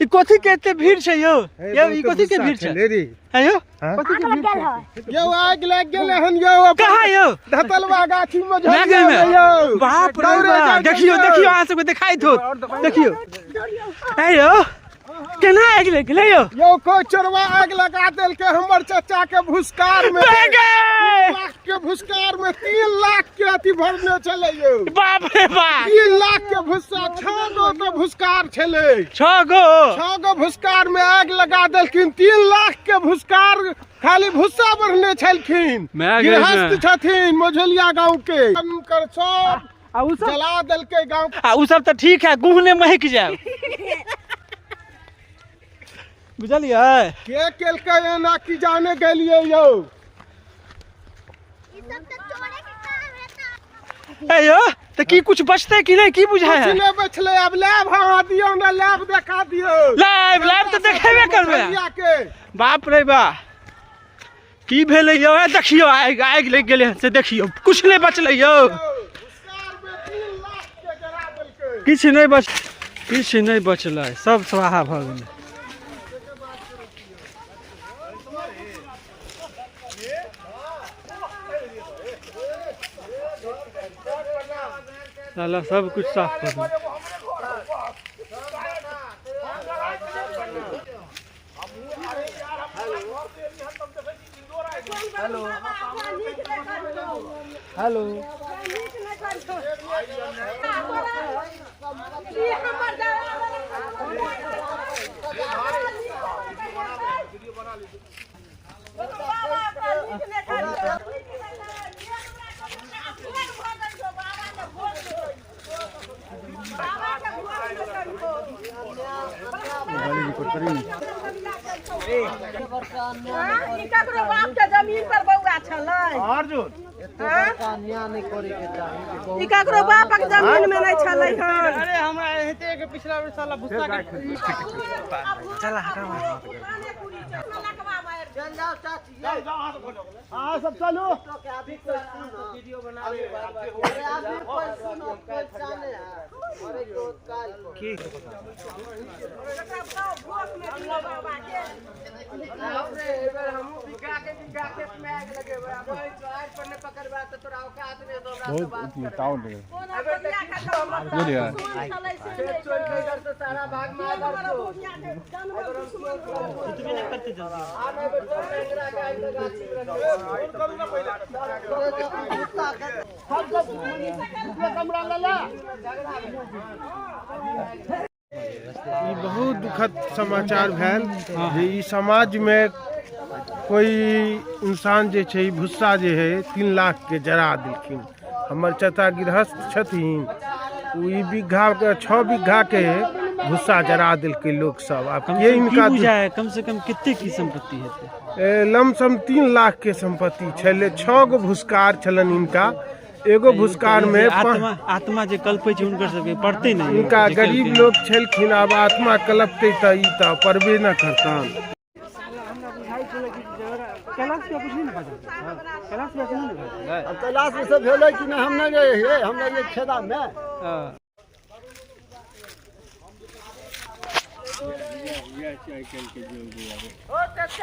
ई कथि के एते भीड़ छै यो ई कथि के भीड़ छै है यो कथि के भीड़ छै यो आग लाग गेल हन यो कहां यो धतलवा गाछी में झरिया यो बाप रे बाप देखियो देखियो अहाँ सबके देखाइत हो देखियो है यो केना आग लग गेलै यो कोई चोरवा आग लगा देल के हमर चाचा के भुसकार में 3 लाख के भुसकार में 3 लाख के अति भरने चले यो बाप रे बाप 3 लाख के भुस्सा 6 गो के भुसकार छले 6 गो भुसकार में आग लगा देलखिन 3 लाख के भुसकार खाली भुस्सा भरने छलखिन गृहस्थ छथिन मझोलिया गांव के कर सब जला देल के गांव उ सब त ठीक है गुहने महक जाए बुझलिए के केलकै एना की जाने गेलिए यो ई सब त चोरे के काम है यो त की कुछ बचते कि नहीं की बुझाय है कुछ नहीं बचले अब लैब हाँ दियो ना लैब दिखा दियो लैब तो देखेबे करबे बाप रे बा की भेले यो देखियो आग लग गेले से देखियो कुछ नहीं बचले यो किछ नहीं बचले सब स्वाहा भ गेलै साला सब कुछ साफ कर दो हेलो हेलो बाप के जमीन पर बौआ छलै अर्जुन ई ककरो बापक जमीन में नहीं छलै हन अरे हमरा हेते के पिछला बेर साला भुस्सा के चला हटा चल जाओ चाची हां सब चलो वीडियो बना ले अरे आप भी कोई सुनो कोई जाने अरे तो काल की भोट में दिलो बाबा के रे एबर हमहु बिका के में आग लगे बराबर आज पर ने पकड़बा त तोरा औकात ने तो हमरा बात कर ताऊ ले ये यार तो सारा भाग में आगर तो कुछ भी नहीं करते जल्दी आ मैं तो मेरा गाय तो गाछी में करू ना पहला कमरा ले ले ई बहुत दुखद समाचार भेल जे ई समाज में कोई इंसान जे छै भुस्सा जे है 3 लाख के जरा देलखिन हमर चाचा गृहस्थ छथिन ओ ई बीघा के 6 बीघा के भुस्सा जरा देलकै लोग सब अब ये इनका बुझाय कम से कम कितने की संपत्ति है लमसम 3 लाख के संपत्ति छले 6 गो भुस्कार छलन इनका एगो भुस्कार में आत्मा जे कल्पै छै उनकर सबके पड़ते नहीं इनका गरीब लोग छलखिन अब आत्मा कलपते त ई त परबे न करतान कैलाश के कुछ नहीं पता कैलाश के नहीं पता अब कैलाश में से भेलै कि नहीं हम नहीं रहे हम नहीं खेदा में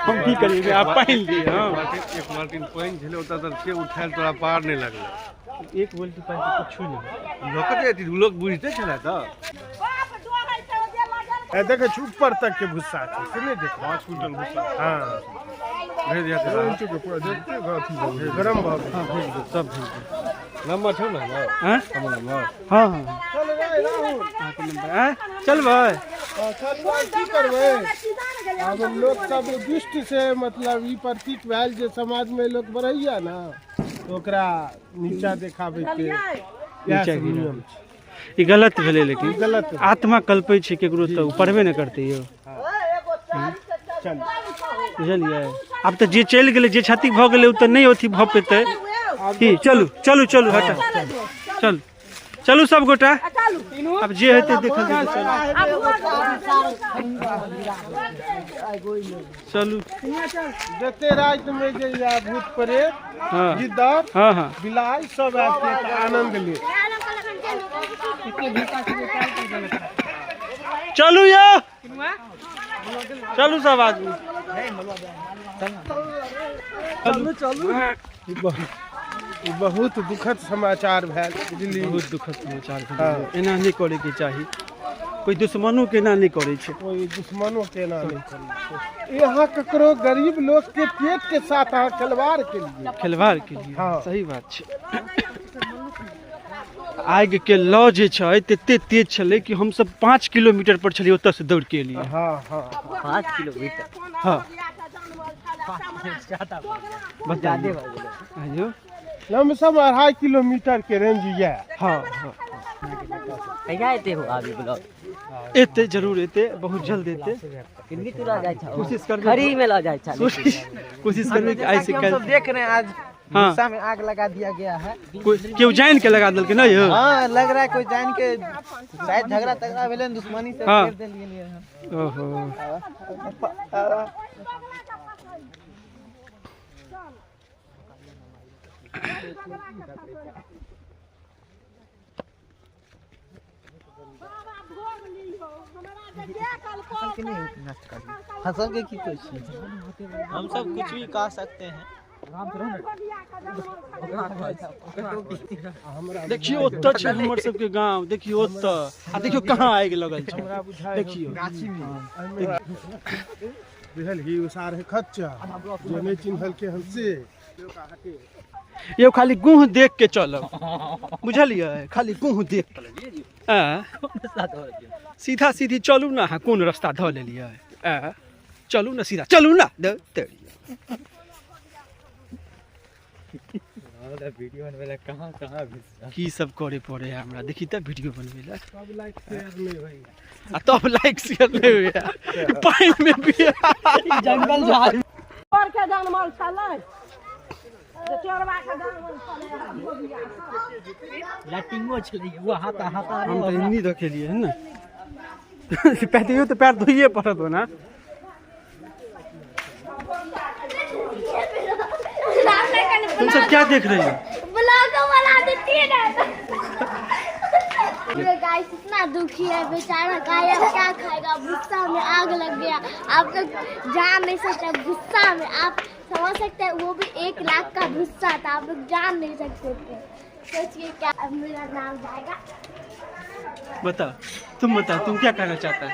हम की करिए आप पाइन दिए हां एक मार्टिन पाइन झले ओता त से उठाल तोरा पार नहीं लगले एक बोल्टी पाइन कुछ नहीं लोकते लोग बुझते छला त ए देखे ऊपर तक के भुस्सा छै से नहीं देख 5 क्विंटल भुस्सा हां भेज दिया था पूरा देखते गाथी गरम भ गेल हां भेज दो सब भेज दो नंबर छौ ना हां नंबर हां हां चल रे राहुल आपके नंबर है चल भाई चल भाई की करबे अब लोग सब दृष्टि से मतलब ई प्रतीक भेल जे समाज में लोग बढ़ैया ना तो ओकरा नीचा देखाबे के नीचा नियम छै ई गलत भेलै लेकिन गलत आत्मा कल्पै छै केकरो त पढ़बे न करतै यो चल बुझलिए अब तो जे चल गेलै जे क्षति भ गेलै उ त नहीं अथी भ पेतै की चलू चलू चलू हटा चल चलू सब गोटा अब जे हेतै देखल जेतै चलू जते रात में जे या भूत प्रेत गिद्दर हां हां बिलाई सब आके आनंद ले चलू यो, चलू सब आदमी ई बहुत दुखद समाचार भेल बुझली। बहुत दुखद समाचार भेल। एना नहीं करे के चाही, कोई दुश्मनों के ना नहीं करे छे। कोई दुश्मनों के ना नहीं करी। यहाँ ककरो गरीब लोग के पेट के साथ अहाँ खिलवाड़ के लिए खिलवाड़ के लिए हाँ। सही बात छे। आग के लौ जे छै तते तेज छले कि हम सब 5 किलोमीटर पर छलिए ओतऽ से दौड़ के लिए। हाँ हाँ 5 किलोमीटर हाँ ज्यादा आइयो लमसम 2.5 किलोमीटर के रेंज ये। हाँ हाँ कहिया एते हो आबी ब्लॉग एते जरूर एते, बहुत जल्द एते। किन्नी तुरा जाय छ कोशिश करबे खरी में ल जाय छ। कोशिश करबे कि ऐसे हम सब देख रहे हैं आज हाँ। गुस्सा में आग लगा दिया गया है। कोई केहू जान के लगा दल के ना यो। हाँ लग रहा है कोई जान के शायद झगड़ा तगड़ा भेले दुश्मनी से हाँ। घेर देलिए हैं। ओहो फसल के की कुछ हम सब कुछ भी कह सकते हैं। देखियो ओतऽ छै हमर सबके गांव, देखियो ओतऽ आ देखियो कहाँ आगि लगल छै देखियो। बुझल ही उसार है खच्चा जो नहीं चिन्हल के हमसे। यो खाली गुह देख के चलब, बुझलिए, खाली गुह देख के सीधा सीधी चलू ना। हाँ कोन रास्ता धऽ लेलिए, चलू ना सीधा, चलू ना वीडियो बनवेला कहाँ कहाँ की सब करे पड़े है हमरा। देखी त वीडियो बनवेला सब लाइक शेयर नहीं भाई आ तब लाइक शेयर ले हुए पाइन में भी जंगल जा और के जानवर छलै जे चोरबा के जानवर छलै लैटिंगो छलै वो हाथा हाथा हम तो हिंदी देखेलिए है ना। पैर तो पैर धोइए पड़त हो ना। तुम सब क्या देख रहे हो? ब्लॉग बना देती है ना। ये गाइस इतना दुखी है बेचारा गाय, अब क्या खाएगा, गुस्सा में आग लग गया। आप लोग जान नहीं सकते गुस्सा में, आप समझ सकते हैं वो भी 1 लाख का गुस्सा था, आप लोग जान नहीं सकते थे। सोचिए क्या अब मेरा नाम जाएगा। बताओ तुम क्या कहना चाहता है?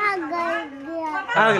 आग लग गया। आग